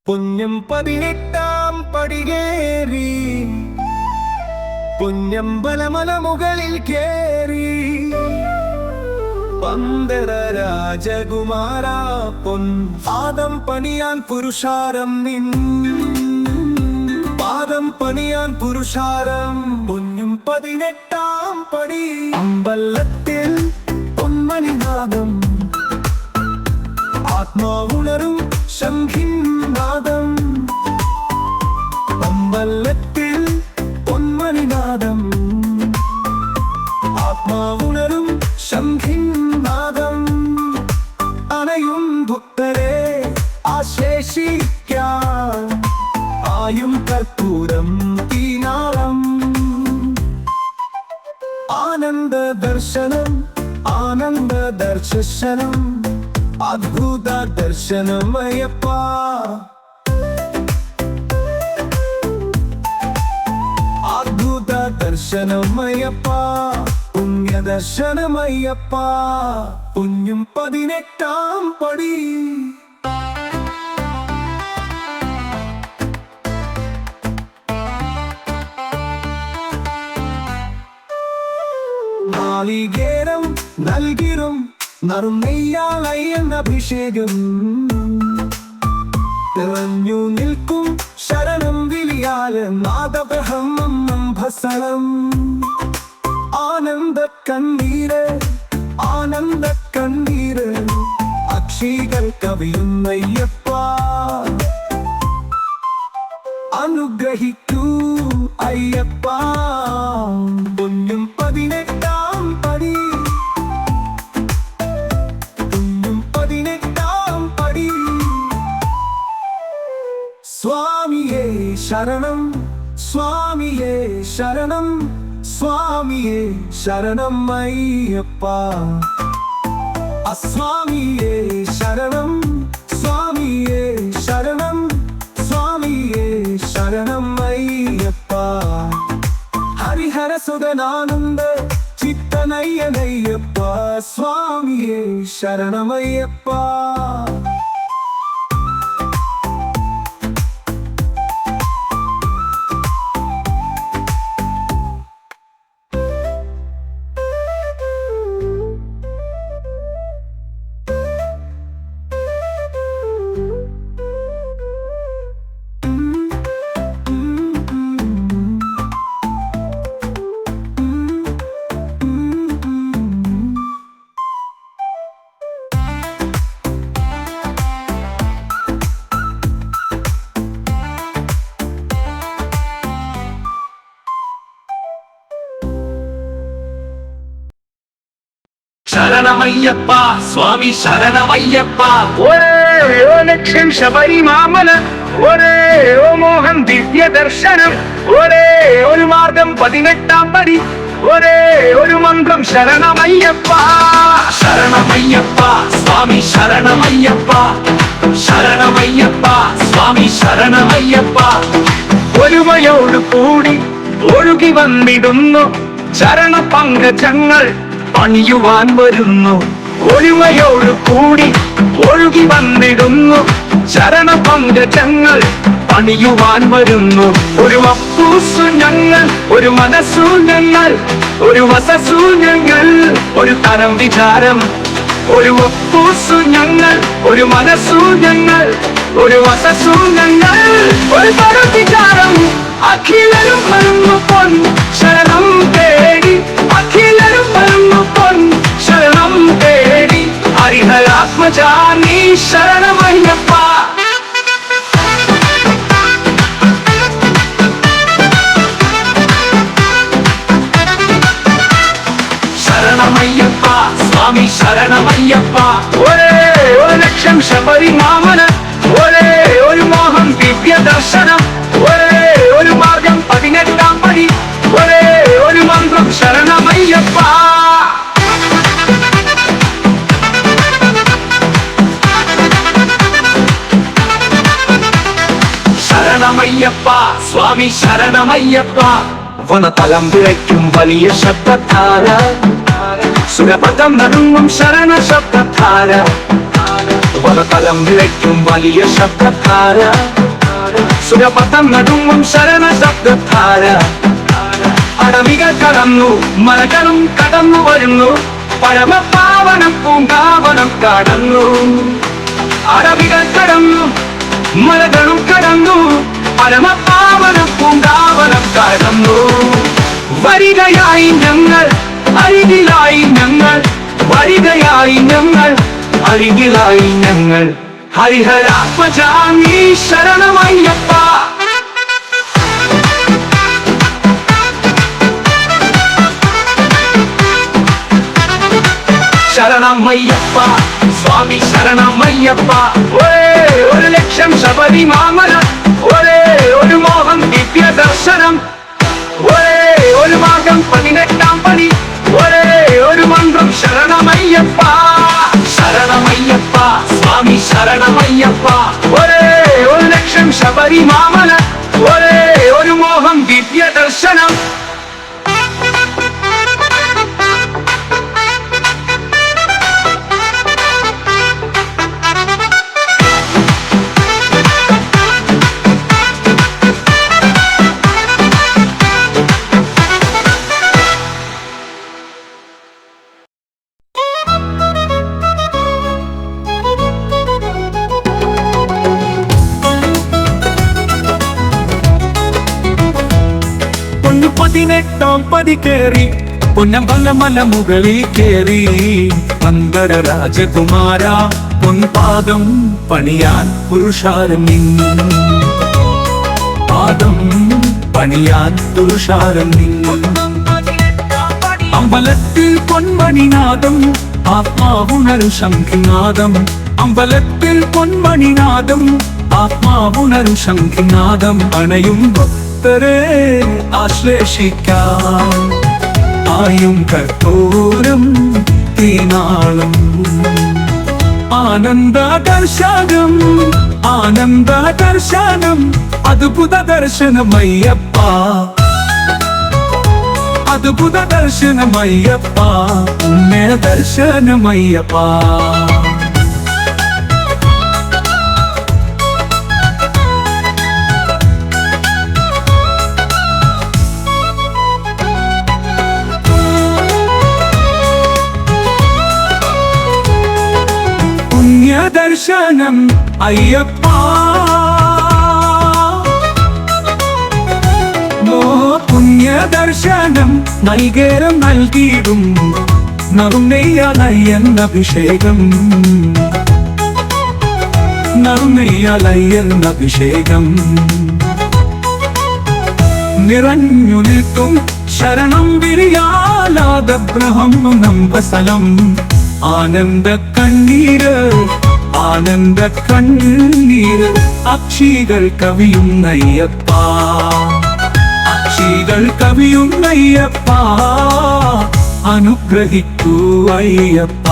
പുണ്യം 18-ാം പടികേറി പുണ്യം ബലമല മുകളിൽ കേറി പന്തര രാജകുമാര പാദം പണിയാൻ പുരുഷാരം നിൻ പാദം പണിയാൻ പുരുഷാരം പുണ്യം 18-ാം പടി അമ്പലത്തിൽ പൊന്മണിനാദം ആത്മാവുണരും ശംഖിൻ നാദം അമ്പലത്തിൽ പൊന്മണിനാദം ആത്മാവുണരും ശംഖിൻ നാദം അണയും ഭക്തരെ ആശേഷിക്കാൻ ആയും കർപ്പൂരം തീനാളം ആനന്ദ ദർശനം ആനന്ദ ദർശനം അദ്ഭുത ദർശനമയ്യപ്പ അദ്ഭുത ദർശനമയ്യപ്പ പുണ്യ ദർശനമയ്യപ്പ പുണ്യം 18-ാം പടി നാളികേരം നൽകിരും നറുനെയ്യാലയ്യൻ അഭിഷേകം നിറഞ്ഞു നിൽക്കും ശരണം വിളിയാല് നാദബ്രഹ്മം ഭസനം ആനന്ദ കണ്ണീര് അക്ഷികൾ കവിയുന്നയ്യപ്പ അനുഗ്രഹിക്കൂ അയ്യപ്പ പുണ്യം 18-ാം പടി പുണ്യം 18-ാം പടി സ്വാമിയേ ശരണം സ്വാമിയേ ശരണം സ്വാമിയേ ശരണം അയ്യപ്പ സ്വാമിയേ ശരണം സ്വാമിയേ ശരണം സ്വാമിയേ ശരണം അയ്യപ്പ ഹരിഹര സുഗനാനന്ദ ചിത്തനയ്യനയ്യപ്പ സ്വാമിയേ ശരണമയ്യപ്പ ശരണമയ്യപ്പ സ്വാമി ശരണമയ്യപ്പ ഒരേ ഓ ലക്ഷ്യം ശബരിമാമല ഒരേ ഓ മോഹൻ ദിവ്യ ദർശനം ഒരേ ഒരു മാർഗം 18-ാം പടി ഒരേ ഒരു മന്ത്രം ശരണമയ്യപ്പ ശരണമയ്യപ്പ സ്വാമി ശരണമയ്യപ്പ ശരണമയ്യപ്പ സ്വാമി ശരണമയ്യപ്പ ഒരുമയോട് കൂടി ഒഴുകി വന്നിടുന്നു ചരണ പങ്കജങ്ങൾ പണിയുവാൻ വരുന്നു ഒരുമയോട് കൂടി ഒഴുകി വന്നിടുന്നു ചരണ പങ്കജങ്ങൾ പണിയുവാൻ വരുന്നു ഒരു വപ്പൂസു ഞങ്ങൾ ഒരു മനസ്സു ഞങ്ങൾ ഒരു വസസു ഞങ്ങൾ ഒരു തരം വിചാരം ഒരു വപ്പൂസു ഞങ്ങൾ ഒരു മനസ്സു ഞങ്ങൾ ഒരു വസസു ഞങ്ങൾ ഒരു തരം വിചാരം അഖിലരും വരുന്നു പൊൻ ശരണം തേടി അഖിലരും വരുന്നു പൊൻ ശരണം തേടി ഹരിഹരാത്മജാനി ശരണമയ്യപ്പ ശരണമയ്യപ്പ സ്വാമി ശരണമയ്യപ്പ ഒരേ ഒരു ലക്ഷ്യം ശബരിമാമല ഒരേ ഒരു മോഹം ദിവ്യ ദർശനം ഒരേ ഒരു മാർഗം 18-ാം പടി ഒരേ ഒരു മന്ത്രം ശരണമയ്യപ്പ ശരണമയ്യപ്പ സ്വാമി ശരണമയ്യപ്പ വനതലം വിളയ്ക്കും വലിയ ശബ്ദധാര സുരപദം നടുങ്ങും ശരണ ശബ്ദധാര പലതലം വിളയ്ക്കും വലിയ ശബ്ദധാര സുരപഥം നടുങ്ങും ശരണ ശബ്ദധാര അടവികൾ കടന്നു മലകളും കടന്നു വരുന്നു പരമപാവനം പൂങ്കാവനം കടന്നു അടവികൾ കടന്നു മലകളും കടന്നു പരമപാവനം പൂങ്കാവനം കടന്നു വരികയായി ഞങ്ങൾ അരികിലായി ഞങ്ങൾ വരികയായി ഞങ്ങൾ അരികിലായി ഞങ്ങൾ ഹരിഹരാത്മജാമി ശരണമയ്യപ്പ ശരണമയ്യപ്പ സ്വാമി ശരണമയ്യപ്പ ഒരു ലക്ഷം ശബരിമാമല ഒരു മോഹം ദിവ്യ ദർശനം ഒരു മാർഗം 18-ാം പടി ഒരു മന്ത്രം ശരണമയ്യപ്പ ശരണമയ്യപ്പ സ്വാമി ശരണമയ്യപ്പ ഒരു ലക്ഷം ശബരിമാമല ഒരു മോഹം ദിവ്യ ദർശനം പതിനെട്ടാം പടി കേറി പൊന്നമ്പലമല മുകളിൽ കേറി മന്ദര രാജകുമാര പൊൻപാദം പണിയാൻ പുരുഷാരം നിന്നു പാദം പണിയാൻ പുരുഷാരം നിന്നു അമ്പലത്തിൽ പൊന്മണിനാദം ആത്മാവുണരു ശംഖിനാദം അമ്പലത്തിൽ പൊന്മണിനാദം ആത്മാവുണരു ശംഖിനാദം അണയും ഭക്തരെ ആശ്ലേഷിക്കാൻ ആയും കർപ്പൂരം തീനാളം ആനന്ദ ദർശനം ആനന്ദ ദർശനം അദ്ഭുത ദർശനമയ്യപ്പ അദ്ഭുത ദർശനമയ്യപ്പ ഉണ്മ ദർശനമയ്യപ്പ ദർശനം അയ്യപ്പ പുണ്യ ദർശനം നൽകേരം നൽകിയിടും നറുനെയ്യാലയ്യന്നഭിഷേകം നറുനെയ്യാലയ്യന്നഭിഷേകം നിറഞ്ഞു നിൽക്കും ശരണം വിരിയാലാദബ്രഹം നമ്പസലം ആനന്ദ കണ്ണീര് ആനന്ദ കണ്ണീര് അക്ഷികൾ കവിയുന്നയ്യപ്പ അക്ഷികൾ കവിയുന്നയ്യപ്പ അനുഗ്രഹിക്കൂ അയ്യപ്പ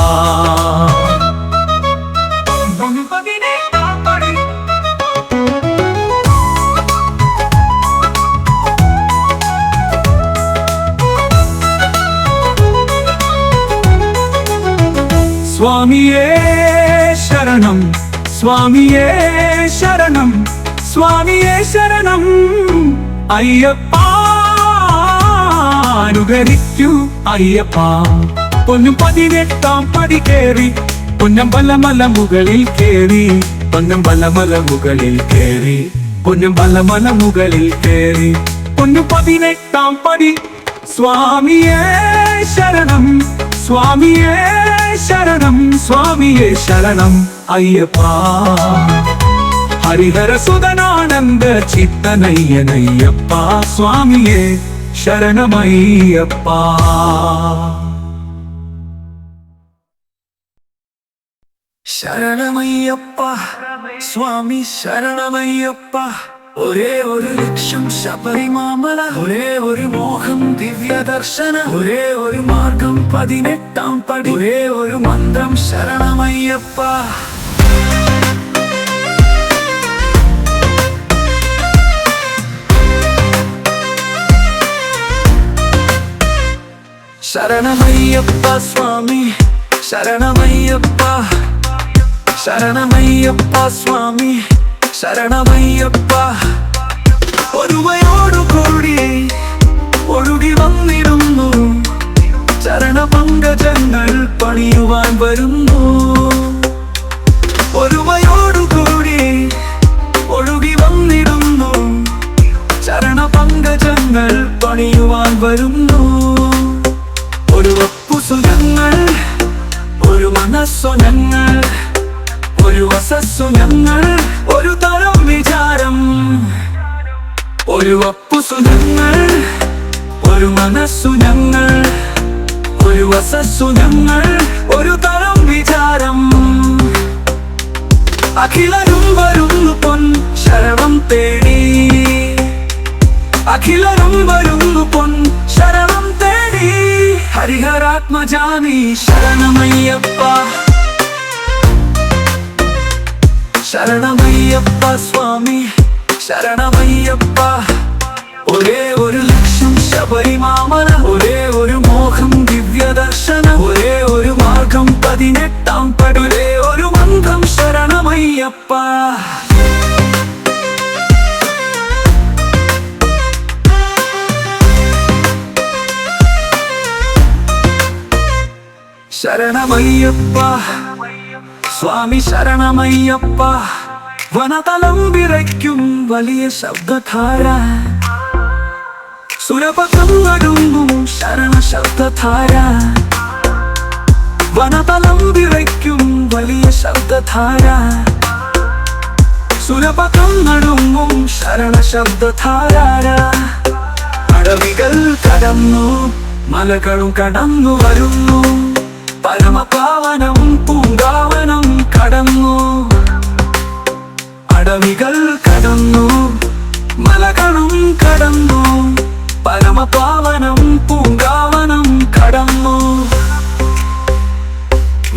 സ്വാമിയേ ശരണം സ്വാമിയേ ശരണം സ്വാമിയേ ശരണം അയ്യപ്പ അനുകരിക്കൂ അയ്യപ്പ പൊന്നും 18-ാം പടി കേറി പൊന്നമ്പലമല മുകളിൽ കേറി പൊന്നമ്പലമല മുകളിൽ കേറി പൊന്നമ്പലമല മുകളിൽ കേറി പൊന്നു 18-ാം പടി സ്വാമിയേ ശരണം സ്വാമിയേ ശരണം സ്വാമിയേ ശരണം അയ്യപ്പ ഹരിഹര സുതനാനന്ദ ചിത്തനയ്യനയ്യപ്പ സ്വാമിയേ ശരണമയ്യപ്പ ശരണമയ്യപ്പ സ്വാമി ശരണമയ്യപ്പ ഒരേ ഒരു ലക്ഷ്യം ശബരിമാമല ഒരേ ഒരു മോഹം ദിവ്യ ദർശന ഒരേ ഒരു മാർഗം 18-ാം പടി ഒരേ ഒരു മന്ത്രം ശരണമയ്യപ്പ ശരണമയ്യപ്പ സ്വാമി ശരണമയ്യപ്പ ശരണമയ്യപ്പ സ്വാമി ശരണമയ്യപ്പ ഒരുമയോടുകൂടി ഒഴുകി വന്നിരുന്നു ചരണപങ്കജങ്ങൾ പണിയുവാൻ വരുന്നു ഒരുമയോടുകൂടി ഒഴുകി വന്നിടുന്നു ചരണപങ്കജങ്ങൾ പണിയുവാൻ വരുന്നു ഒരു വപ്പുസു ഞങ്ങൾ ഒരു മനസ്സു ഞങ്ങൾ ഒരു വസസ്സു ഞങ്ങൾ ഒരു തരം വിചാരം ഒരു വപ്പുസു ഞങ്ങൾ ഒരു മനസ്സു ഞങ്ങൾ ഒരു വസസ്സു ഞങ്ങൾ ഒരു തരം വിചാരം അഖിലരും വരുന്നു പൊൻ ശരണം തേടി അഖിലരും വരുന്നു പൊൻ ശരണം തേടി ഹരിഹരാത്മജാനി ശരണമയ്യപ്പ ശരണമയ്യപ്പ സ്വാമി ശരണമയ്യപ്പ ഒരേ ഒരു ലക്ഷ്യം ശബരിമാമല ഒരേ ഒരു മോഹം ദിവ്യദർശനം ഒരേ ഒരു മാർഗം 18 പടി ഒരേ ഒരു മന്ത്രം ശരണമയ്യപ്പ ശരണമയ്യപ്പ സ്വാമി ശരണമയ്യപ്പ വനതലം വിറയ്ക്കും വലിയ ശബ്ദധാര സുരപഥം നടുന്നു ശരണ ശബ്ദധാര വനതലം വിറയ്ക്കും വലിയ ശബ്ദധാര സുരപഥം നടുന്നു ശരണ ശബ്ദധാര അടവികൾ കടന്നു മലകളും കടന്നു വരുന്നു പരമപാവനം പൂങ്കാവനം കടന്നു അടവികൾ കടന്നു മലകളും കടന്നു പരമപാവനം പൂങ്കാവനം കടന്നു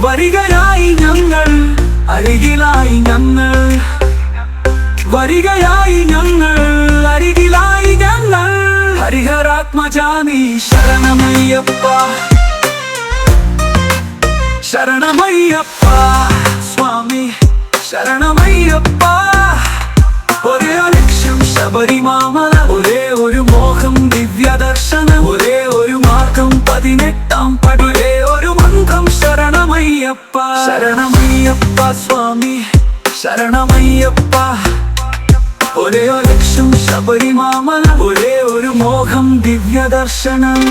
വരികയായി ഞങ്ങൾ അരികിലായി ഞങ്ങൾ വരികയായി ഞങ്ങൾ അരികിലായി ഞങ്ങൾ ഹരിഹരാത്മജാനി ശരണമയ്യപ്പ ശരണമയ്യപ്പ സ്വാമി ശരണമയ്യപ്പ ഒരേ ലക്ഷ്യം ശബരിമാമല ഒരേ ഒരു മോഹം ദിവ്യദർശനം ഒരേ ഒരു മാർഗം 18 പടി ഒരേ ഒരു മന്ത്രം ശരണമയ്യപ്പ ശരണമയ്യപ്പ സ്വാമി ശരണമയ്യപ്പ ഒരേ ലക്ഷ്യം ശബരിമാമല ഒരേ ഒരു മോഹം ദിവ്യദർശനം